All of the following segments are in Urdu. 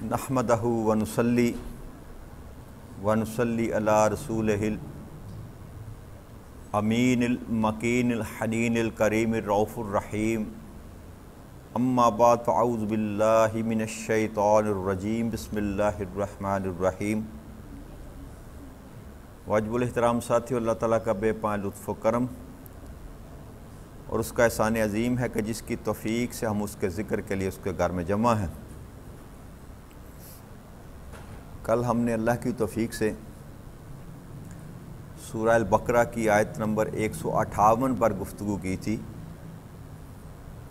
نحمدہ ونصلی علی رسولہ الامین المکین الحنین الکریم الرؤوف الرحیم اما بعد فاعوذ باللہ من الشیطان الرجیم بسم اللہ الرحمن الرحیم۔ واجب الاحترام ساتھیو، اللہ تعالیٰ کا بے پائے لطف و کرم اور اس کا احسان عظیم ہے کہ جس کی توفیق سے ہم اس کے ذکر کے لیے اس کے گھر میں جمع ہیں۔ کل ہم نے اللہ کی توفیق سے سورہ البقرہ کی آیت نمبر 158 پر گفتگو کی تھی،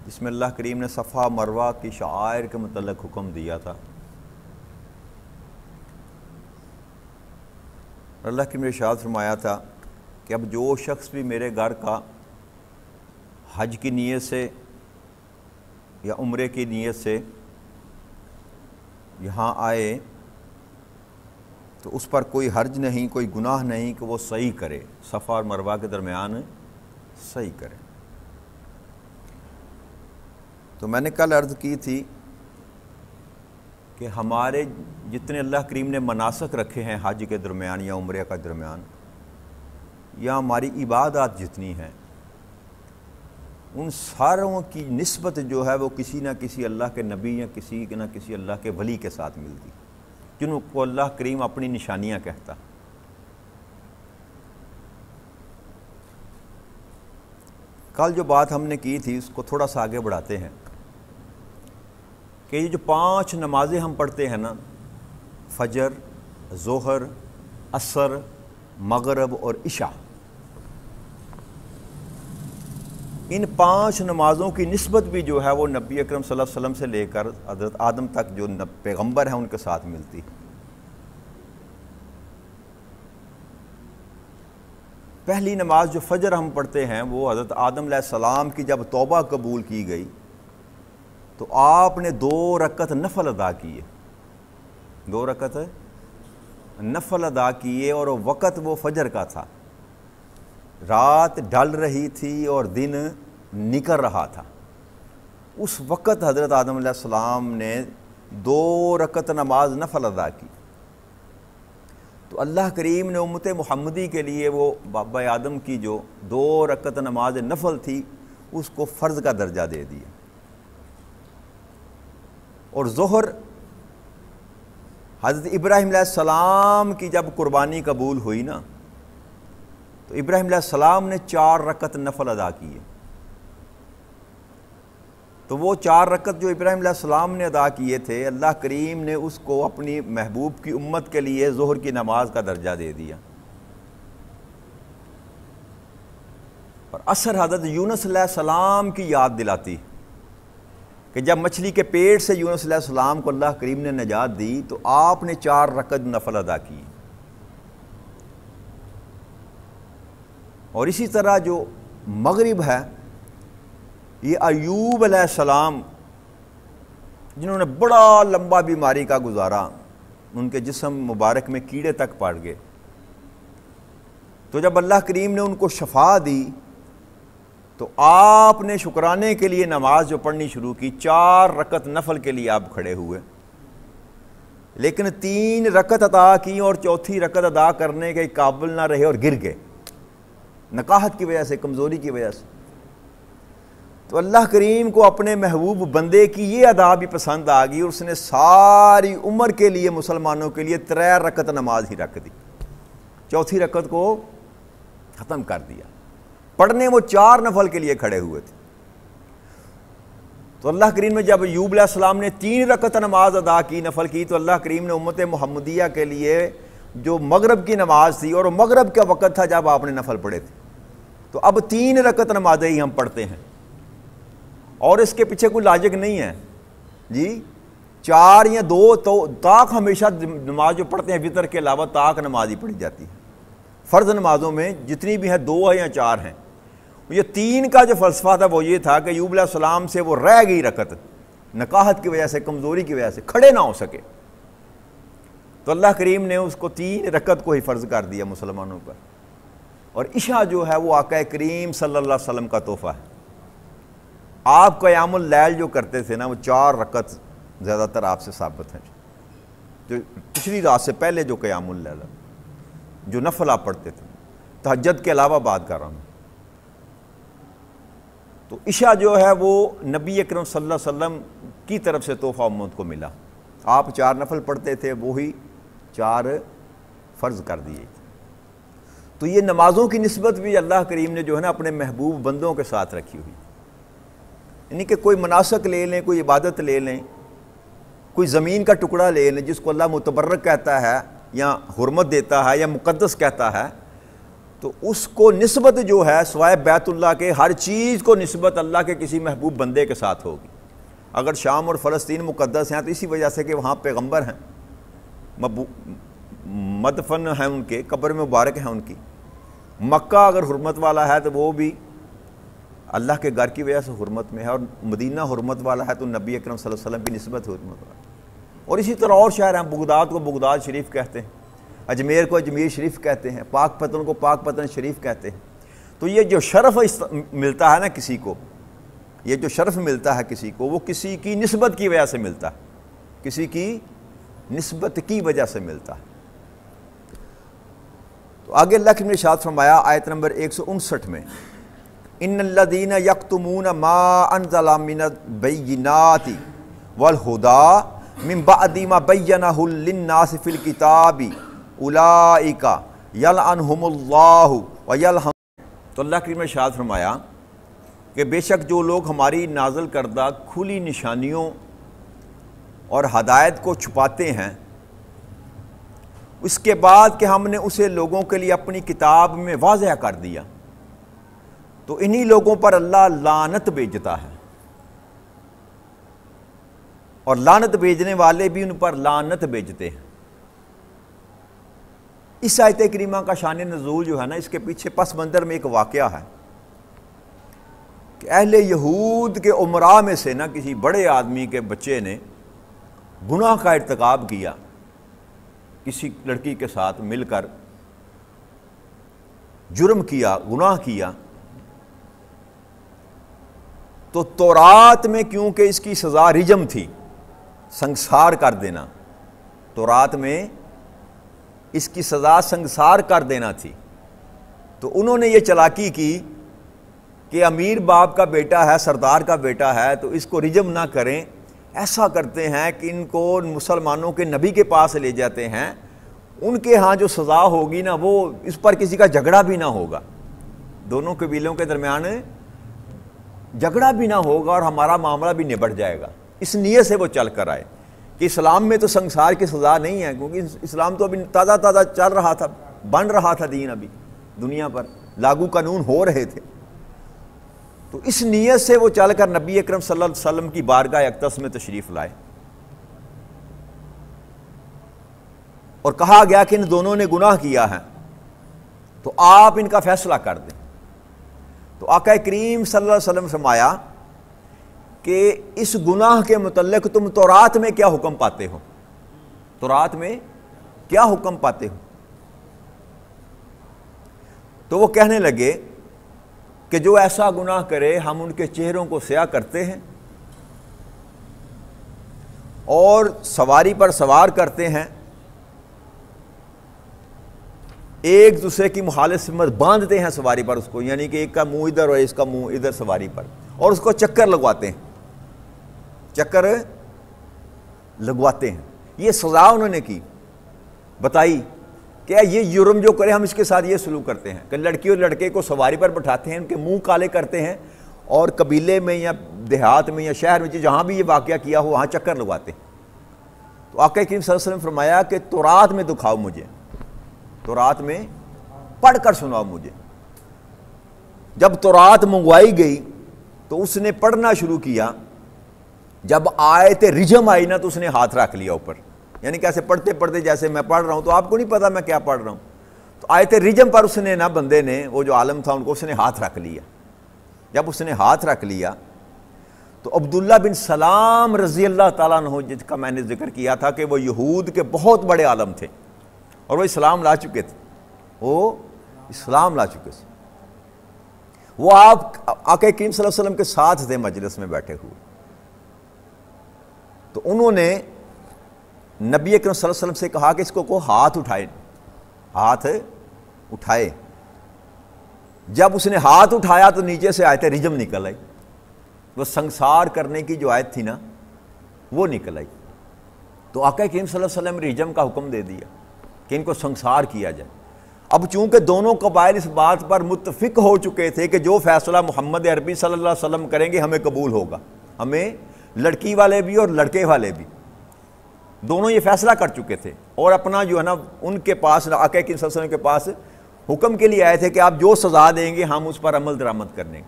جس میں اللہ کریم نے صفا مروہ کی شعائر کے متعلق حکم دیا تھا۔ اللہ کریم نے ارشاد فرمایا تھا کہ اب جو شخص بھی میرے گھر کا حج کی نیت سے یا عمرے کی نیت سے یہاں آئے تو اس پر کوئی حرج نہیں، کوئی گناہ نہیں کہ وہ صحیح کرے، صفا اور مروہ کے درمیان صحیح کرے۔ تو میں نے کل عرض کی تھی کہ ہمارے جتنے اللہ کریم نے مناسک رکھے ہیں حج کے درمیان یا عمرے کا درمیان، یا ہماری عبادات جتنی ہیں، ان ساروں کی نسبت جو ہے وہ کسی نہ کسی اللہ کے نبی یا کسی نہ کسی اللہ کے ولی کے ساتھ ملتی، جن کو اللہ کریم اپنی نشانیاں کہتا۔ کل جو بات ہم نے کی تھی اس کو تھوڑا سا آگے بڑھاتے ہیں کہ یہ جو 5 نمازیں ہم پڑھتے ہیں نا، فجر، ظہر، عصر، مغرب اور عشاء، ان 5 نمازوں کی نسبت بھی جو ہے وہ نبی اکرم صلی اللہ علیہ وسلم سے لے کر حضرت آدم تک جو پیغمبر ہیں ان کے ساتھ ملتی۔ پہلی نماز جو فجر ہم پڑھتے ہیں وہ حضرت آدم علیہ السلام کی جب توبہ قبول کی گئی تو آپ نے 2 رکعت نفل ادا کیے، 2 رکعت نفل ادا کیے، اور وقت وہ فجر کا تھا، رات ڈھل رہی تھی اور دن نکل رہا تھا۔ اس وقت حضرت آدم علیہ السلام نے 2 رکعت نماز نفل ادا کی۔ تو اللہ کریم نے امت محمدی کے لیے وہ بابا آدم کی جو 2 رکعت نماز نفل تھی اس کو فرض کا درجہ دے دیا۔ اور ظہر حضرت ابراہیم علیہ السلام کی جب قربانی قبول ہوئی نا تو ابراہیم علیہ السلام نے 4 رکعت نفل ادا کیے۔ تو وہ 4 رکعت جو ابراہیم علیہ السلام نے ادا کیے تھے، اللہ کریم نے اس کو اپنی محبوب کی امت کے لیے ظہر کی نماز کا درجہ دے دیا۔ اور عصر حضرت یونس علیہ السلام کی یاد دلاتی کہ جب مچھلی کے پیٹ سے یونس علیہ السلام کو اللہ کریم نے نجات دی تو آپ نے 4 رکعت نفل ادا کی۔ اور اسی طرح جو مغرب ہے، یہ ایوب علیہ السلام جنہوں نے بڑا لمبا بیماری کا گزارا، ان کے جسم مبارک میں کیڑے تک پڑ گئے، تو جب اللہ کریم نے ان کو شفا دی تو آپ نے شکرانے کے لیے نماز جو پڑھنی شروع کی، 4 رکعت نفل کے لیے آپ کھڑے ہوئے، لیکن 3 رکعت ادا کی اور 4تھی رکعت ادا کرنے کے قابل نہ رہے اور گر گئے، نقاہت کی وجہ سے، کمزوری کی وجہ سے۔ تو اللہ کریم کو اپنے محبوب بندے کی یہ ادا بھی پسند آ گئی اور اس نے ساری عمر کے لیے مسلمانوں کے لیے 3 رکعت نماز ہی رکھ دی، 4تھی رکعت کو ختم کر دیا۔ پڑھنے وہ 4 نفل کے لیے کھڑے ہوئے تھے۔ تو اللہ کریم نے جب ایوب علیہ السلام نے 3 رکعت نماز ادا کی، نفل کی، تو اللہ کریم نے امت محمدیہ کے لیے جو مغرب کی نماز تھی، اور مغرب کا وقت تھا جب آپ نے نفل پڑھے تھے، تو اب 3 رکعت نمازیں ہی ہم پڑھتے ہیں، اور اس کے پیچھے کوئی لاجک نہیں ہے جی، 4 یا 2 تو طاق ہمیشہ نماز جو پڑھتے ہیں وطر کے علاوہ طاق نماز ہی پڑھی جاتی ہے۔ فرض نمازوں میں جتنی بھی ہیں 2 ہیں یا 4 ہیں، یہ 3 کا جو فلسفہ تھا وہ یہ تھا کہ ایوب علیہ السلام سے وہ رہ گئی رکعت، نقاہت کی وجہ سے، کمزوری کی وجہ سے کھڑے نہ ہو سکے، تو اللہ کریم نے اس کو 3 رکعت کو ہی فرض کر دیا مسلمانوں پر۔ اور عشاء جو ہے وہ آقا کریم صلی اللہ علیہ وسلم کا تحفہ ہے۔ آپ قیام اللیل جو کرتے تھے نا وہ 4 رکعت زیادہ تر آپ سے ثابت ہیں۔ جو پچھلی رات سے پہلے جو قیام اللیل جو نفل آپ پڑھتے تھے، تہجد کے علاوہ بات کر رہا ہوں. تو عشاء جو ہے وہ نبی اکرم صلی اللہ علیہ وسلم کی طرف سے تحفہ امت کو ملا. آپ 4 نفل پڑھتے تھے، وہی 4 فرض کر دیے. تو یہ نمازوں کی نسبت بھی اللہ کریم نے جو ہے نا اپنے محبوب بندوں کے ساتھ رکھی ہوئی. یعنی کہ کوئی مناسک لے لیں، کوئی عبادت لے لیں، کوئی زمین کا ٹکڑا لے لیں جس کو اللہ متبرک کہتا ہے یا حرمت دیتا ہے یا مقدس کہتا ہے، تو اس کو نسبت جو ہے سوائے بیت اللہ کے ہر چیز کو نسبت اللہ کے کسی محبوب بندے کے ساتھ ہوگی. اگر شام اور فلسطین مقدس ہیں تو اسی وجہ سے کہ وہاں پیغمبر ہیں، مدفن ہیں ان کے، قبر میں مبارک ہیں ان کی. مکہ اگر حرمت والا ہے تو وہ بھی اللہ کے گھر کی وجہ سے حرمت میں ہے، اور مدینہ حرمت والا ہے تو نبی اکرم صلی اللہ علیہ وسلم کی نسبت حرمت والا ہے. اور اسی طرح اور شہر ہیں، بغداد کو بغداد شریف کہتے ہیں، اجمیر کو اجمیر شریف کہتے ہیں، پاک پتن کو پاک پتن شریف کہتے ہیں. تو یہ جو شرف ملتا ہے نا کسی کو، یہ جو شرف ملتا ہے کسی کو، وہ کسی کی نسبت کی وجہ سے ملتا ہے، کسی کی نسبت کی وجہ سے ملتا ہے. تو آگے اللہ نے ارشاد فرمایا آیت نمبر 159 میں، ان الذین یکتمون ما انزل من البینات والہدی من بعد ما بینہ للناس فی الکتاب اولئک یلعنہم اللہ ویلعنہم. تو اللہ کریم نے ارشاد فرمایا کہ بے شک جو لوگ ہماری نازل کردہ کھلی نشانیوں اور ہدایت کو چھپاتے ہیں، اس کے بعد کہ ہم نے اسے لوگوں کے لیے اپنی کتاب میں واضح کر دیا، تو انہی لوگوں پر اللہ لعنت بھیجتا ہے، اور لعنت بھیجنے والے بھی ان پر لعنت بھیجتے ہیں. اس آیت کریمہ کا شان نزول جو ہے نا، اس کے پیچھے پس منظر میں ایک واقعہ ہے کہ اہل یہود کے عمراء میں سے نا کسی بڑے آدمی کے بچے نے گناہ کا ارتکاب کیا، کسی لڑکی کے ساتھ مل کر جرم کیا، گناہ کیا. تو تورات میں کیونکہ اس کی سزا رجم تھی، سنگسار کر دینا، تورات میں اس کی سزا سنگسار کر دینا تھی، تو انہوں نے یہ چالاکی کی کہ امیر باپ کا بیٹا ہے، سردار کا بیٹا ہے، تو اس کو رجم نہ کریں. ایسا کرتے ہیں کہ ان کو مسلمانوں کے نبی کے پاس لے جاتے ہیں، ان کے ہاں جو سزا ہوگی نا وہ اس پر کسی کا جھگڑا بھی نہ ہوگا، دونوں قبیلوں کے درمیان جھگڑا بھی نہ ہوگا اور ہمارا معاملہ بھی نبٹ جائے گا. اس نیت سے وہ چل کر آئے کہ اسلام میں تو سنگسار کی سزا نہیں ہے، کیونکہ اسلام تو ابھی تازہ تازہ چل رہا تھا، بن رہا تھا دین، ابھی دنیا پر لاگو قانون ہو رہے تھے. تو اس نیت سے وہ چل کر نبی اکرم صلی اللہ علیہ وسلم کی بارگاہ اقدس میں تشریف لائے، اور کہا گیا کہ ان دونوں نے گناہ کیا ہے تو آپ ان کا فیصلہ کر دیں. تو آقا کریم صلی اللہ علیہ وسلم فرمایا کہ اس گناہ کے متعلق تم تورات میں کیا حکم پاتے ہو، تورات میں کیا حکم پاتے ہو؟ تو وہ کہنے لگے کہ جو ایسا گناہ کرے ہم ان کے چہروں کو سیاہ کرتے ہیں اور سواری پر سوار کرتے ہیں، ایک دوسرے کی مخالفت باندھتے ہیں سواری پر اس کو، یعنی کہ ایک کا منہ ادھر اور اس کا منہ ادھر سواری پر، اور اس کو چکر لگواتے ہیں، چکر لگواتے ہیں. یہ سزا انہوں نے کی، بتائی کہ یہ جرم جو کرے ہم اس کے ساتھ یہ سلوک کرتے ہیں کہ لڑکی اور لڑکے کو سواری پر بٹھاتے ہیں، ان کے منہ کالے کرتے ہیں، اور قبیلے میں یا دیہات میں یا شہر میں جہاں بھی یہ واقعہ کیا ہو وہاں چکر لگواتے ہیں. تو آقا کریم صلی اللہ علیہ وسلم فرمایا کہ تورات میں دکھاؤ مجھے، تورات میں پڑھ کر سناؤ مجھے. جب تورات منگوائی گئی تو اس نے پڑھنا شروع کیا. جب آیت رجم آئی نا تو اس نے ہاتھ رکھ لیا اوپر، یعنی کہ ایسے پڑھتے پڑھتے جیسے میں پڑھ رہا ہوں تو آپ کو نہیں پتا میں کیا پڑھ رہا ہوں. تو آیت رجم پر اس نے نا بندے نے، وہ جو عالم تھا ان کو، اس نے ہاتھ رکھ لیا. جب اس نے ہاتھ رکھ لیا تو عبداللہ بن سلام رضی اللہ تعالیٰ عنہ، جس کا میں نے ذکر کیا تھا کہ وہ یہود کے بہت بڑے عالم تھے اور وہ اسلام لا چکے تھے، وہ اسلام لا چکے تھے، وہ آپ آقا کریم صلی اللہ علیہ وسلم کے ساتھ تھے مجلس میں بیٹھے ہوئے. تو انہوں نے نبی اکرم صلی اللہ علیہ وسلم سے کہا کہ اس کو ہاتھ اٹھائے. جب اس نے ہاتھ اٹھایا تو نیچے سے آیت رجم نکل آئی. وہ سنسار کرنے کی جو آیت تھی نا وہ نکل آئی. تو آقا کریم صلی اللہ علیہ وسلم نے رجم کا حکم دے دیا کہ ان کو سنسار کیا جائے. اب چونکہ دونوں قبائل اس بات پر متفق ہو چکے تھے کہ جو فیصلہ محمد عربی صلی اللہ علیہ وسلم کریں گے ہمیں قبول ہوگا, ہمیں لڑکی والے بھی اور لڑکے والے بھی دونوں یہ فیصلہ کر چکے تھے, اور اپنا جو ہے نا ان کے پاس آقا کریم صلی اللہ علیہ وسلم کے پاس حکم کے لیے آئے تھے کہ آپ جو سزا دیں گے ہم اس پر عمل درآمد کرنے.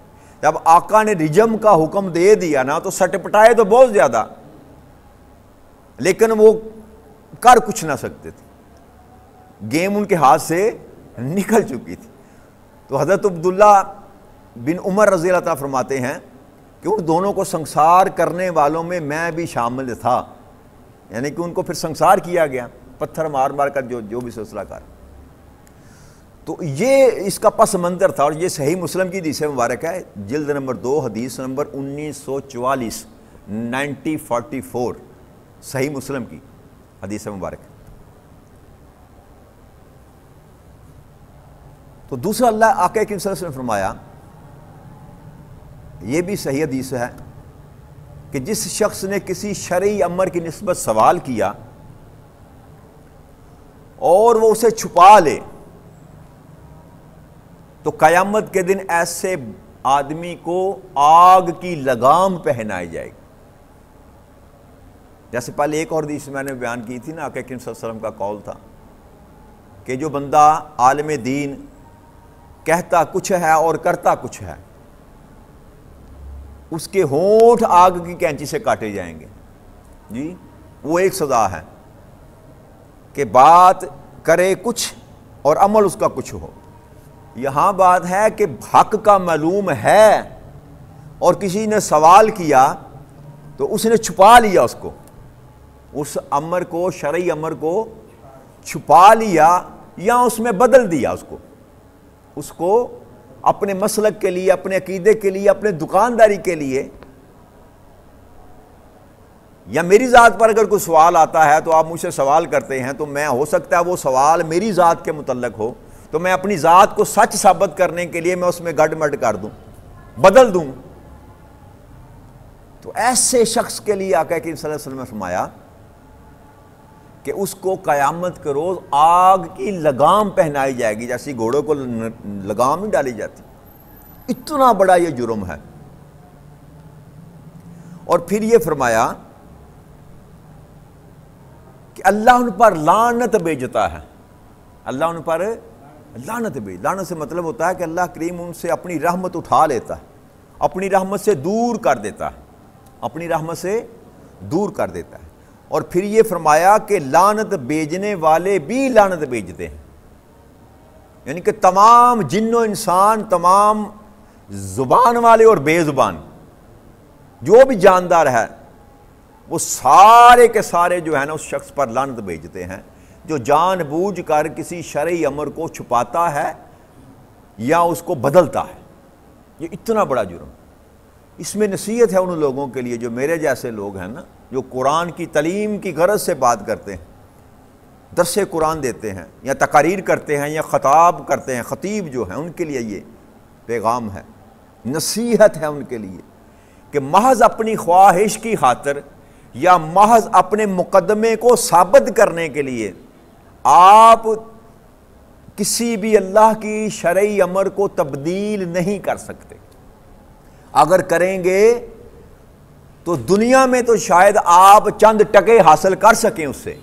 جب آقا نے رجم کا حکم دے دیا نا تو سٹ پٹائے تو بہت زیادہ, لیکن وہ کر کچھ نہ سکتے تھے, گیم ان کے ہاتھ سے نکل چکی تھی. تو حضرت عبداللہ بن عمر رضی اللہ تعالیٰ فرماتے ہیں کہ ان دونوں کو سنسار کرنے والوں میں میں بھی شامل تھا, یعنی کہ ان کو پھر سنسار کیا گیا پتھر مار مار کر جو بھی سلسلہ کار. تو یہ اس کا پس منظر تھا, اور یہ صحیح مسلم کی حدیث مبارک ہے, جلد نمبر 2 حدیث نمبر 1944 9044 صحیح مسلم کی حدیث مبارک. تو دوسرا اللہ آقا کریم صلی اللہ علیہ وسلم نے فرمایا, یہ بھی صحیح حدیث ہے, کہ جس شخص نے کسی شرعی امر کی نسبت سوال کیا اور وہ اسے چھپا لے تو قیامت کے دن ایسے آدمی کو آگ کی لگام پہنائی جائے گی. جیسے پہلے ایک اور حدیث میں نے بیان کی تھی نا, آقا کریم صلی اللہ علیہ وسلم کا قول تھا کہ جو بندہ عالم دین کہتا کچھ ہے اور کرتا کچھ ہے, اس کے ہونٹ آگ کی کینچی سے کاٹے جائیں گے. جی وہ ایک سزا ہے کہ بات کرے کچھ اور عمل اس کا کچھ ہو. یہاں بات ہے کہ حق کا معلوم ہے اور کسی نے سوال کیا تو اس نے چھپا لیا, اس امر کو, شرعی امر کو چھپا لیا یا اس میں بدل دیا, اس کو اپنے مسلک کے لیے, اپنے عقیدے کے لیے, اپنے دکانداری کے لیے, یا میری ذات پر اگر کوئی سوال آتا ہے تو آپ مجھ سے سوال کرتے ہیں تو میں ہو سکتا ہے وہ سوال میری ذات کے متعلق ہو تو میں اپنی ذات کو سچ ثابت کرنے کے لیے میں اس میں گڈ مڈ کر دوں, بدل دوں. تو ایسے شخص کے لیے آقا کریم صلی اللہ علیہ وسلم نے فرمایا کہ اس کو قیامت کے روز آگ کی لگام پہنائی جائے گی, جیسی گھوڑوں کو لگام نہیں ڈالی جاتی. اتنا بڑا یہ جرم ہے. اور پھر یہ فرمایا کہ اللہ ان پر لعنت بھیجتا ہے, اللہ ان پر لعنت سے مطلب ہوتا ہے کہ اللہ کریم ان سے اپنی رحمت اٹھا لیتا ہے, اپنی رحمت سے دور کر دیتا ہے, اپنی رحمت سے دور کر دیتا ہے. اور پھر یہ فرمایا کہ لعنت بھیجنے والے بھی لعنت بھیجتے ہیں, یعنی کہ تمام جن و انسان, تمام زبان والے اور بے زبان, جو بھی جاندار ہے وہ سارے کے سارے جو ہے نا اس شخص پر لعنت بھیجتے ہیں جو جان بوجھ کر کسی شرعی امر کو چھپاتا ہے یا اس کو بدلتا ہے. یہ اتنا بڑا جرم. اس میں نصیحت ہے ان لوگوں کے لیے جو میرے جیسے لوگ ہیں نا, جو قرآن کی تعلیم کی غرض سے بات کرتے ہیں, درس قرآن دیتے ہیں یا تقاریر کرتے ہیں یا خطاب کرتے ہیں, خطیب جو ہیں ان کے لیے یہ پیغام ہے, نصیحت ہے ان کے لیے کہ محض اپنی خواہش کی خاطر یا محض اپنے مقدمے کو ثابت کرنے کے لیے آپ کسی بھی اللہ کی شرعی امر کو تبدیل نہیں کر سکتے. اگر کریں گے تو دنیا میں تو شاید آپ چند ٹکے حاصل کر سکیں, اس سے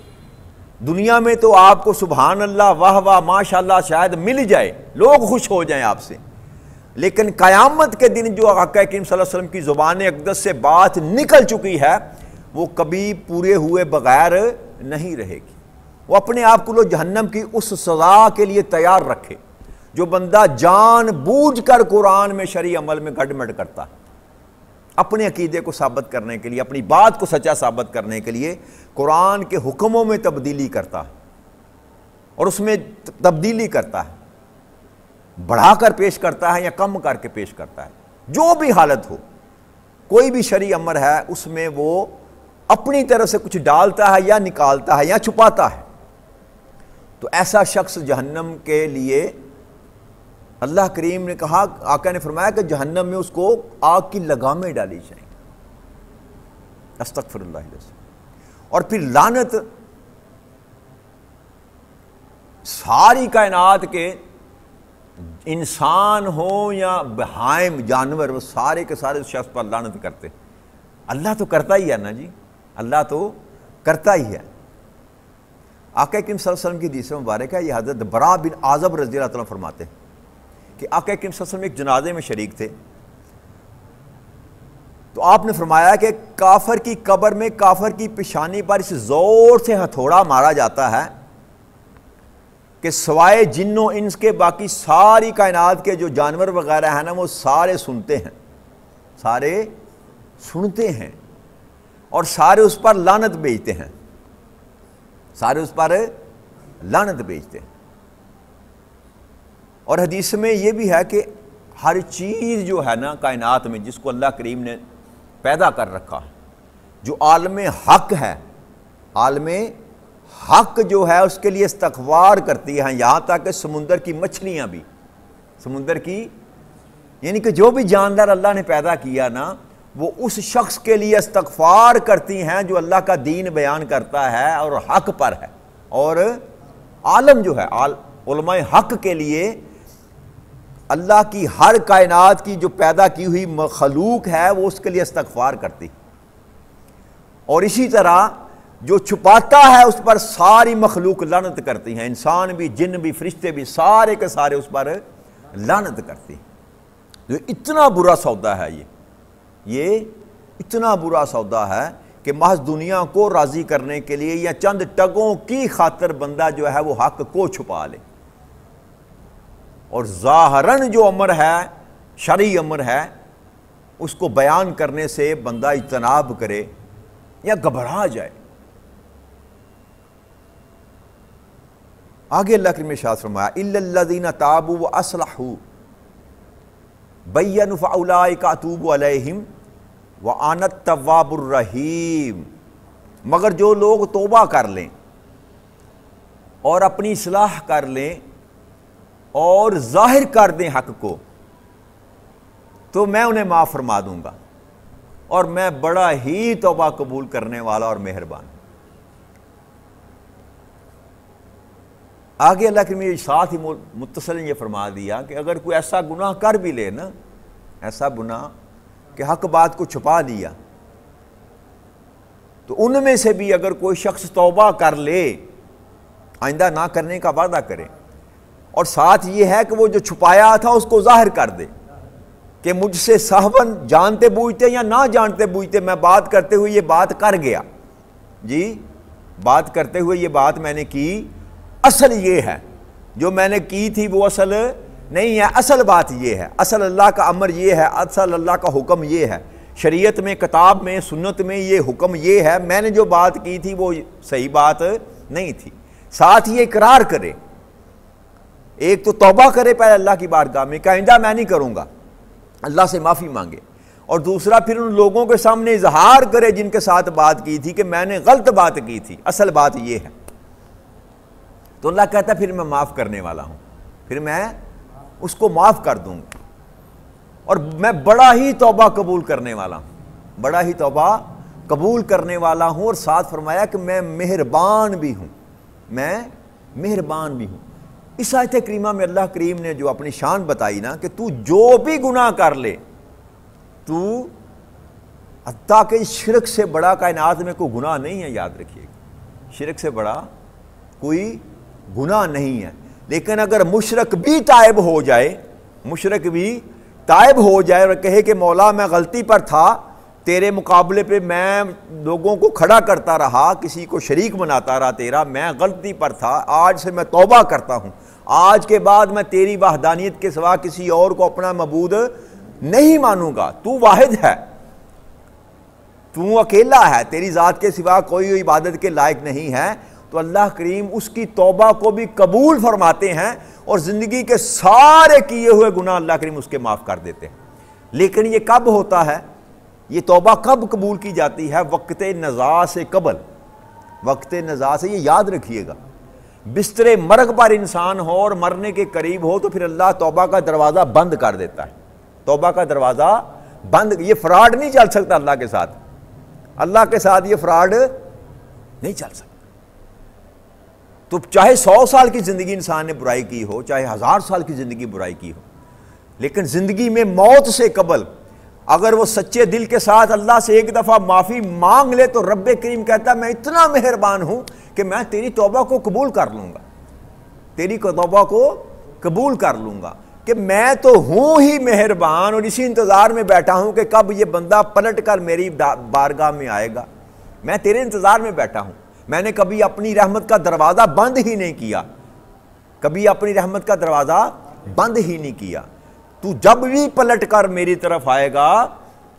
دنیا میں تو آپ کو سبحان اللہ واہ واہ ماشاء اللہ شاید مل جائے, لوگ خوش ہو جائیں آپ سے, لیکن قیامت کے دن جو آقا کریم صلی اللہ علیہ وسلم کی زبان اقدس سے بات نکل چکی ہے وہ کبھی پورے ہوئے بغیر نہیں رہے گی. وہ اپنے آپ کو جہنم کی اس سزا کے لیے تیار رکھے جو بندہ جان بوجھ کر قرآن میں شرعی عمل میں گڈ مڈ کرتا ہے, اپنے عقیدے کو ثابت کرنے کے لیے, اپنی بات کو سچا ثابت کرنے کے لیے قرآن کے حکموں میں تبدیلی کرتا ہے اور اس میں تبدیلی کرتا ہے, بڑھا کر پیش کرتا ہے یا کم کر کے پیش کرتا ہے. جو بھی حالت ہو, کوئی بھی شرعی امر ہے اس میں وہ اپنی طرف سے کچھ ڈالتا ہے یا نکالتا ہے یا چھپاتا ہے، تو ایسا شخص جہنم کے لیے اللہ کریم نے کہا، آقا نے فرمایا کہ جہنم میں اس کو آگ کی لگامیں ڈالی جائیں گی۔ استغفر اللہ العظیم۔ اور پھر لعنت ساری کائنات کے انسان ہو یا بہائم جانور، وہ سارے کے سارے اس شخص پر لعنت کرتے۔ اللہ تو کرتا ہی ہے نا جی، اللہ تو کرتا ہی ہے۔ آقا کریم صلی اللہ علیہ وسلم کی حدیث مبارک ہے، یہ حضرت براء بن عازب رضی اللہ تعالیٰ فرماتے ہیں کہ آقا کریم صلی اللہ علیہ وسلم ایک جنازے میں شریک تھے، تو آپ نے فرمایا کہ کافر کی قبر میں کافر کی پیشانی پر اس زور سے ہتھوڑا مارا جاتا ہے کہ سوائے جنوں انس کے باقی ساری کائنات کے جو جانور وغیرہ ہیں نا، وہ سارے سنتے ہیں، سارے سنتے ہیں اور سارے اس پر لعنت بھیجتے ہیں، سارے اس پر لعنت بھیجتے ہیں۔ اور حدیث میں یہ بھی ہے کہ ہر چیز جو ہے نا کائنات میں، جس کو اللہ کریم نے پیدا کر رکھا ہے، جو عالم حق ہے، عالم حق جو ہے اس کے لیے استغفار کرتی ہیں، یہاں تک کہ سمندر کی مچھلیاں بھی، سمندر کی یعنی کہ جو بھی جاندار اللہ نے پیدا کیا نا، وہ اس شخص کے لیے استغفار کرتی ہیں جو اللہ کا دین بیان کرتا ہے اور حق پر ہے۔ اور عالم جو ہے، علماء حق کے لیے اللہ کی ہر کائنات کی جو پیدا کی ہوئی مخلوق ہے وہ اس کے لیے استغفار کرتی، اور اسی طرح جو چھپاتا ہے اس پر ساری مخلوق لعنت کرتی ہیں، انسان بھی، جن بھی، فرشتے بھی، سارے کے سارے اس پر لعنت کرتی ہیں۔ جو اتنا برا سودا ہے یہ اتنا برا سودا ہے کہ محض دنیا کو راضی کرنے کے لیے یا چند ٹگوں کی خاطر بندہ جو ہے وہ حق کو چھپا لے، اور ظاہراً جو امر ہے، شرعی امر ہے، اس کو بیان کرنے سے بندہ اجتناب کرے یا گھبرا جائے۔ آگے اللہ کریم نے ارشاد فرمایا الا الذین تابوا واصلحوا بینوا فاولئک اتوب علیہم وانا التواب الرحیم، مگر جو لوگ توبہ کر لیں اور اپنی اصلاح کر لیں اور ظاہر کر دیں حق کو، تو میں انہیں معاف فرما دوں گا، اور میں بڑا ہی توبہ قبول کرنے والا اور مہربان۔ آگے اللہ کے ساتھ ہی متصل یہ فرما دیا کہ اگر کوئی ایسا گناہ کر بھی لے نا، ایسا گناہ کہ حق بات کو چھپا دیا، تو ان میں سے بھی اگر کوئی شخص توبہ کر لے، آئندہ نہ کرنے کا وعدہ کرے، اور ساتھ یہ ہے کہ وہ جو چھپایا تھا اس کو ظاہر کر دے کہ مجھ سے سہون جانتے بوجھتے یا نہ جانتے بوجھتے میں بات کرتے ہوئے یہ بات کر گیا، جی بات کرتے ہوئے یہ بات میں نے کی، اصل یہ ہے جو میں نے کی تھی وہ اصل نہیں ہے، اصل بات یہ ہے، اصل اللہ کا امر یہ ہے، اصل اللہ کا حکم یہ ہے، شریعت میں، کتاب میں، سنت میں یہ حکم یہ ہے، میں نے جو بات کی تھی وہ صحیح بات نہیں تھی۔ ساتھ یہ اقرار کرے، ایک تو توبہ کرے پہلے اللہ کی بارگاہ میں کہ آئندہ میں نہیں کروں گا، اللہ سے معافی مانگے، اور دوسرا پھر ان لوگوں کے سامنے اظہار کرے جن کے ساتھ بات کی تھی کہ میں نے غلط بات کی تھی، اصل بات یہ ہے۔ تو اللہ کہتا ہے پھر میں معاف کرنے والا ہوں، پھر میں اس کو معاف کر دوں گا، اور میں بڑا ہی توبہ قبول کرنے والا ہوں، بڑا ہی توبہ قبول کرنے والا ہوں، اور ساتھ فرمایا کہ میں مہربان بھی ہوں، میں مہربان بھی ہوں۔ اس آیت کریمہ میں اللہ کریم نے جو اپنی شان بتائی نا کہ تو جو بھی گناہ کر لے، تو حتیٰ کہ شرک سے بڑا کائنات میں کوئی گناہ نہیں ہے، یاد رکھیے گا، شرک سے بڑا کوئی گناہ نہیں ہے، لیکن اگر مشرک بھی تائب ہو جائے، مشرک بھی تائب ہو جائے اور کہے کہ مولا میں غلطی پر تھا، تیرے مقابلے پہ میں لوگوں کو کھڑا کرتا رہا، کسی کو شریک بناتا رہا تیرا، میں غلطی پر تھا، آج سے میں توبہ کرتا ہوں، آج کے بعد میں تیری وحدانیت کے سوا کسی اور کو اپنا معبود نہیں مانوں گا، تو واحد ہے، تو اکیلا ہے، تیری ذات کے سوا کوئی عبادت کے لائق نہیں ہے، تو اللہ کریم اس کی توبہ کو بھی قبول فرماتے ہیں، اور زندگی کے سارے کیے ہوئے گناہ اللہ کریم اس کے معاف کر دیتے ہیں۔ لیکن یہ کب ہوتا ہے؟ یہ توبہ کب قبول کی جاتی ہے؟ وقت نزاع سے قبل، وقت نزاع سے، یہ یاد رکھیے گا۔ بستر مرگ پر انسان ہو اور مرنے کے قریب ہو تو پھر اللہ توبہ کا دروازہ بند کر دیتا ہے، توبہ کا دروازہ بند۔ یہ فراڈ نہیں چل سکتا اللہ کے ساتھ، اللہ کے ساتھ یہ فراڈ نہیں چل سکتا۔ تو چاہے 100 سال کی زندگی انسان نے برائی کی ہو، چاہے 1000 سال کی زندگی برائی کی ہو، لیکن زندگی میں موت سے قبل اگر وہ سچے دل کے ساتھ اللہ سے ایک دفعہ معافی مانگ لے تو رب کریم کہتا ہے میں اتنا مہربان ہوں کہ میں تیری توبہ کو قبول کر لوں گا، تیری توبہ کو قبول کر لوں گا، کہ میں تو ہوں ہی مہربان اور اسی انتظار میں بیٹھا ہوں کہ کب یہ بندہ پلٹ کر میری بارگاہ میں آئے گا۔ میں تیرے انتظار میں بیٹھا ہوں، میں نے کبھی اپنی رحمت کا دروازہ بند ہی نہیں کیا، کبھی اپنی رحمت کا دروازہ بند ہی نہیں کیا۔ تو جب بھی پلٹ کر میری طرف آئے گا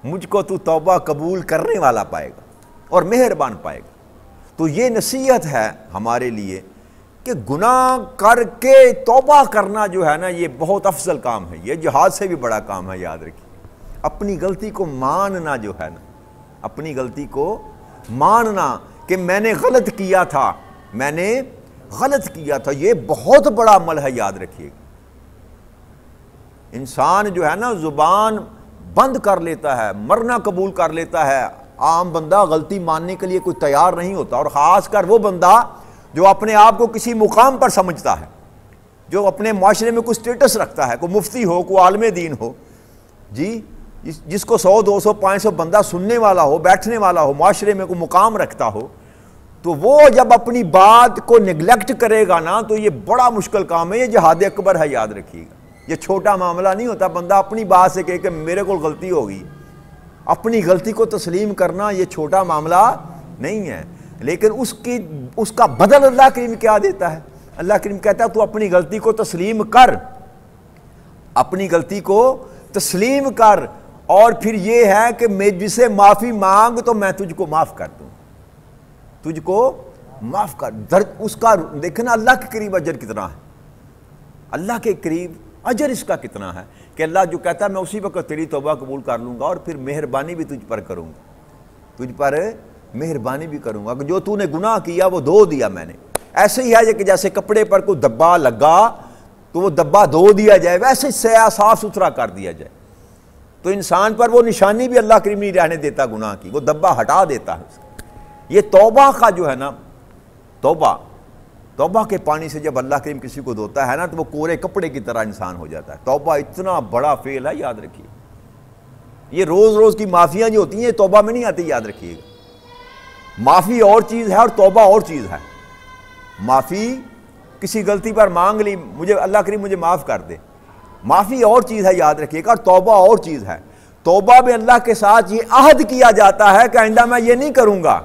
مجھ کو تو توبہ قبول کرنے والا پائے گا اور مہربان پائے گا۔ تو یہ نصیحت ہے ہمارے لیے کہ گناہ کر کے توبہ کرنا جو ہے نا یہ بہت افضل کام ہے، یہ جہاد سے بھی بڑا کام ہے، یاد رکھیے۔ اپنی غلطی کو ماننا جو ہے نا، اپنی غلطی کو ماننا کہ میں نے غلط کیا تھا، میں نے غلط کیا تھا، یہ بہت بڑا عمل ہے، یاد رکھیے گا۔ انسان جو ہے نا زبان بند کر لیتا ہے، مرنا قبول کر لیتا ہے، عام بندہ غلطی ماننے کے لیے کوئی تیار نہیں ہوتا، اور خاص کر وہ بندہ جو اپنے آپ کو کسی مقام پر سمجھتا ہے، جو اپنے معاشرے میں کوئی سٹیٹس رکھتا ہے، کوئی مفتی ہو، کوئی عالم دین ہو، جی جس کو 100 200 500 بندہ سننے والا ہو، بیٹھنے والا ہو، معاشرے میں کوئی مقام رکھتا ہو، تو وہ جب اپنی بات کو نگلیکٹ کرے گا نا تو یہ بڑا مشکل کام ہے، یہ جہاد اکبر ہے، یاد رکھیے گا۔ یہ چھوٹا معاملہ نہیں ہوتا، بندہ اپنی بات سے کہے کہ میرے کو غلطی ہوگی، اپنی غلطی کو تسلیم کرنا یہ چھوٹا معاملہ نہیں ہے، لیکن اس کا بدل اللہ کریم کیا دیتا ہے؟ اللہ کریم کہتا ہے تو اپنی غلطی کو تسلیم کر، اپنی غلطی کو تسلیم کر، اور پھر یہ ہے کہ میں جسے معافی مانگ تو میں تجھ کو معاف کر دوں، تجھ کو معاف کر۔ اس کا دیکھنا اللہ کے قریب اجر کتنا ہے، اللہ کے قریب اجر اس کا کتنا ہے کہ اللہ جو کہتا ہے میں اسی وقت تیری توبہ قبول کر لوں گا اور پھر مہربانی بھی تجھ پر کروں گا، تجھ پر مہربانی بھی کروں گا، کہ جو تو نے گناہ کیا وہ دھو دیا میں نے۔ ایسے ہی ہے کہ جیسے کپڑے پر کوئی دبا لگا تو وہ دبا دھو دیا جائے، ویسے سیاہ صاف ستھرا کر دیا جائے۔ تو انسان پر وہ نشانی بھی اللہ کریم نہیں رہنے دیتا گناہ کی، وہ دبا ہٹا دیتا ہے۔ یہ توبہ کا جو ہے نا، توبہ کے پانی سے جب اللہ کریم کسی کو دھوتا ہے نا تو وہ کورے کپڑے کی طرح انسان ہو جاتا ہے۔ توبہ اتنا بڑا فعل ہے، یاد رکھیے۔ یہ روز روز کی معافیاں جو ہوتی ہیں یہ توبہ میں نہیں آتی، یاد رکھیے گا۔ معافی اور چیز ہے اور توبہ اور چیز ہے۔ معافی کسی غلطی پر مانگ لی، مجھے اللہ کریم مجھے معاف کر دے، معافی اور چیز ہے، یاد رکھیے گا، اور توبہ اور چیز ہے۔ توبہ میں اللہ کے ساتھ یہ عہد کیا جاتا ہے کہ آئندہ میں یہ نہیں کروں گا،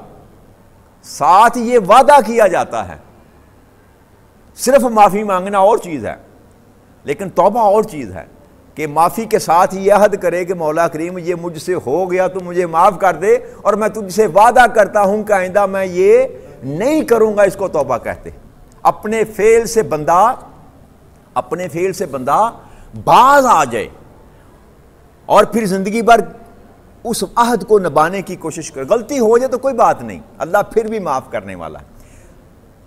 ساتھ یہ وعدہ کیا جاتا ہے۔ صرف معافی مانگنا اور چیز ہے، لیکن توبہ اور چیز ہے کہ معافی کے ساتھ یہ عہد کرے کہ مولا کریم یہ مجھ سے ہو گیا تو مجھے معاف کر دے، اور میں تجھ سے وعدہ کرتا ہوں کہ آئندہ میں یہ نہیں کروں گا۔ اس کو توبہ کہتے ہیں۔ اپنے فعل سے بندہ باز آ جائے اور پھر زندگی بھر اس عہد کو نبھانے کی کوشش کرے۔ غلطی ہو جائے تو کوئی بات نہیں، اللہ پھر بھی معاف کرنے والا ہے،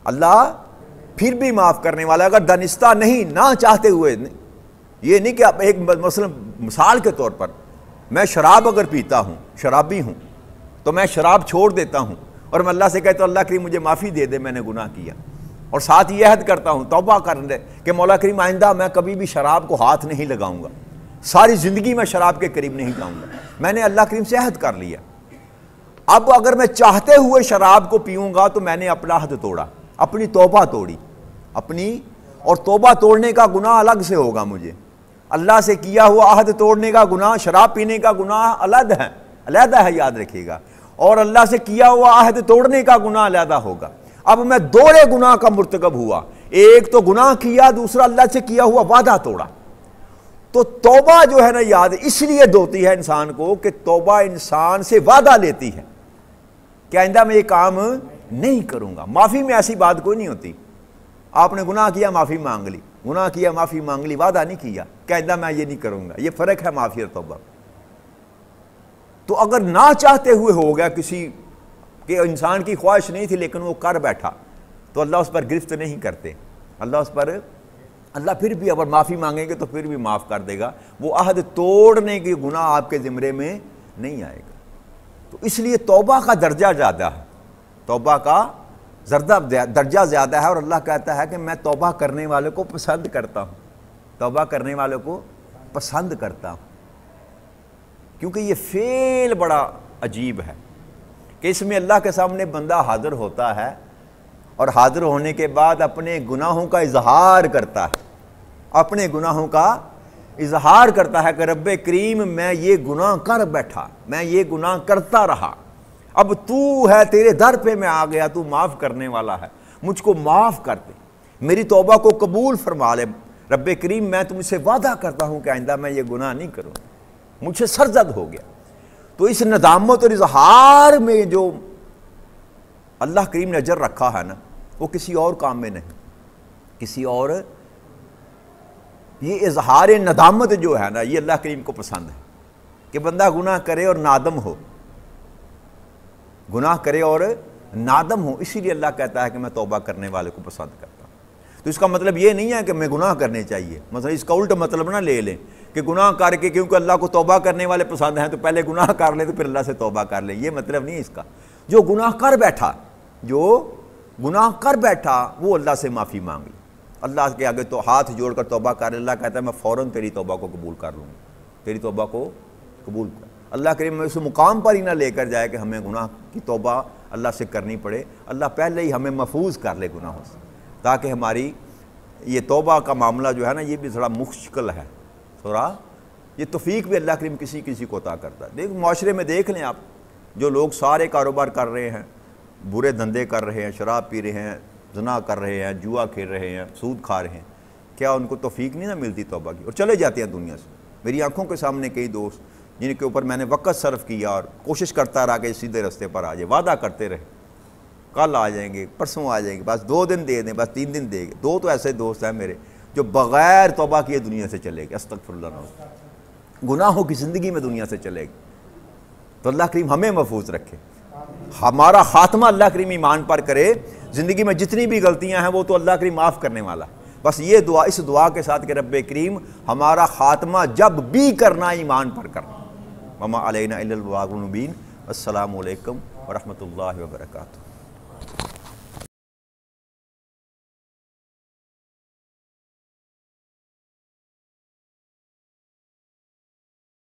اللہ پھر بھی معاف کرنے والا ہے۔ اگر دانستہ نہیں، نہ چاہتے ہوئے نہیں، یہ نہیں کہ ایک مثال کے طور پر میں شراب اگر پیتا ہوں، شرابی ہوں، تو میں شراب چھوڑ دیتا ہوں اور میں اللہ سے کہتا ہوں اللہ کریم مجھے معافی دے دے، میں نے گناہ کیا، اور ساتھ یہ عہد کرتا ہوں توبہ کر دے کہ مولا کریم آئندہ میں کبھی بھی شراب کو ہاتھ نہیں لگاؤں گا، ساری زندگی میں شراب کے قریب نہیں جاؤں گا، میں نے اللہ کریم سے عہد کر لیا۔ اب اگر میں چاہتے ہوئے شراب کو پیوں گا تو میں نے اپنا عہد توڑا، اپنی توبہ توڑی، اور توبہ توڑنے کا گناہ الگ سے ہوگا مجھے۔ اللہ سے کیا ہوا عہد توڑنے کا گناہ، شراب پینے کا گناہ علیحدہ ہے، یاد رکھیے گا، اور اللہ سے کیا ہوا عہد توڑنے کا گناہ علیحدہ ہوگا۔ اب میں دوہرے گناہ کا مرتکب ہوا، ایک تو گناہ کیا، دوسرا اللہ سے کیا ہوا وعدہ توڑا۔ تو توبہ جو ہے نا یاد اس لیے دھوتی ہے انسان کو کہ توبہ انسان سے وعدہ لیتی ہے کہ آئندہ میں یہ کام نہیں کروں گا۔ معافی میں ایسی بات کوئی نہیں ہوتی، آپ نے گناہ کیا معافی مانگ لی، گناہ کیا معافی مانگ لی، وعدہ نہیں کیا کہ آئندہ میں یہ نہیں کروں گا۔ یہ فرق ہے معافی اور توبہ۔ تو اگر نہ چاہتے ہوئے ہو گیا کسی کہ انسان کی خواہش نہیں تھی لیکن وہ کر بیٹھا تو اللہ اس پر گرفت نہیں کرتے، اللہ پھر بھی اگر معافی مانگیں گے تو پھر بھی معاف کر دے گا، وہ عہد توڑنے کی گناہ آپ کے زمرے میں نہیں آئے گا۔ تو اس لیے توبہ کا درجہ زیادہ ہے، توبہ کا درجہ زیادہ ہے، اور اللہ کہتا ہے کہ میں توبہ کرنے والے کو پسند کرتا ہوں، توبہ کرنے والے کو پسند کرتا ہوں، کیونکہ یہ فعل بڑا عجیب ہے کہ اس میں اللہ کے سامنے بندہ حاضر ہوتا ہے اور حاضر ہونے کے بعد اپنے گناہوں کا اظہار کرتا ہے، اپنے گناہوں کا اظہار کرتا ہے کہ رب کریم میں یہ گناہ کر بیٹھا، میں یہ گناہ کرتا رہا، اب تو ہے، تیرے در پہ میں آ گیا، تو معاف کرنے والا ہے، مجھ کو معاف کر دے، میری توبہ کو قبول فرما لے رب کریم، میں تم سے وعدہ کرتا ہوں کہ آئندہ میں یہ گناہ نہیں کروں، مجھ سے سرزد ہو گیا۔ تو اس ندامت اور اظہار میں جو اللہ کریم نے اجر رکھا ہے نا، وہ کسی اور کام میں نہیں، کسی اور، یہ اظہار ندامت جو ہے نا یہ اللہ کریم کو پسند ہے کہ بندہ گناہ کرے اور نادم ہو، گناہ کرے اور نادم ہو، اسی لیے اللہ کہتا ہے کہ میں توبہ کرنے والے کو پسند کرتا ہوں۔ تو اس کا مطلب یہ نہیں ہے کہ میں گناہ کرنے چاہیے، مثلا اس کا الٹ مطلب نہ لے لیں کہ گناہ کر کے کیونکہ اللہ کو توبہ کرنے والے پسند ہیں تو پہلے گناہ کر لیں تو پھر اللہ سے توبہ کر لیں، یہ مطلب نہیں اس کا۔ جو گناہ کر بیٹھا وہ اللہ سے معافی مانگ لے، اللہ کے آگے تو ہاتھ جوڑ کر توبہ کر لے، اللہ کہتا ہے میں فوراً تیری توبہ کو قبول کر لوں گا، تیری توبہ کو قبول کر۔ اللہ کریم اس مقام پر ہی نہ لے کر جائے کہ ہمیں گناہ کی توبہ اللہ سے کرنی پڑے، اللہ پہلے ہی ہمیں محفوظ کر لے گناہوں سے، تاکہ ہماری یہ توبہ کا معاملہ جو ہے نا یہ بھی تھوڑا مشکل ہے، تھوڑا یہ توفیق بھی اللہ کریم کسی کسی کو عطا کرتا ہے۔ دیکھ معاشرے میں دیکھ لیں آپ، جو لوگ سارے کاروبار کر رہے ہیں، برے دھندے کر رہے ہیں، شراب پی رہے ہیں، زنا کر رہے ہیں، جوا کھیل رہے ہیں، سود کھا رہے ہیں، کیا ان کو توفیق نہیں نہ ملتی توبہ کی، اور چلے جاتے ہیں دنیا سے؟ میری آنکھوں کے سامنے کئی دوست جن کے اوپر میں نے وقت صرف کیا اور کوشش کرتا رہا کہ سیدھے رستے پر آ جائے، وعدہ کرتے رہے کل آ جائیں گے، پرسوں آ جائیں گے، بس 2 دن دے دیں، بس 3 دن دے گے۔ 2 تو ایسے دوست ہیں میرے جو بغیر توبہ کیے دنیا سے چلے گئے، استغفر اللہ، گناہوں کی زندگی میں دنیا سے چلے گئے۔ تو اللہ کریم ہمیں محفوظ رکھے، ہمارا خاتمہ اللہ کریم ایمان پر کرے، زندگی میں جتنی بھی غلطیاں ہیں وہ تو اللہ کریم معاف کرنے والا ہے، بس یہ دعا، اس دعا کے ساتھ کہ رب کریم ہمارا خاتمہ جب بھی کرنا ایمان پر کرنا۔ وما علینا الا البلاغ المبین۔ السلام علیکم ورحمۃ اللہ وبرکاتہ۔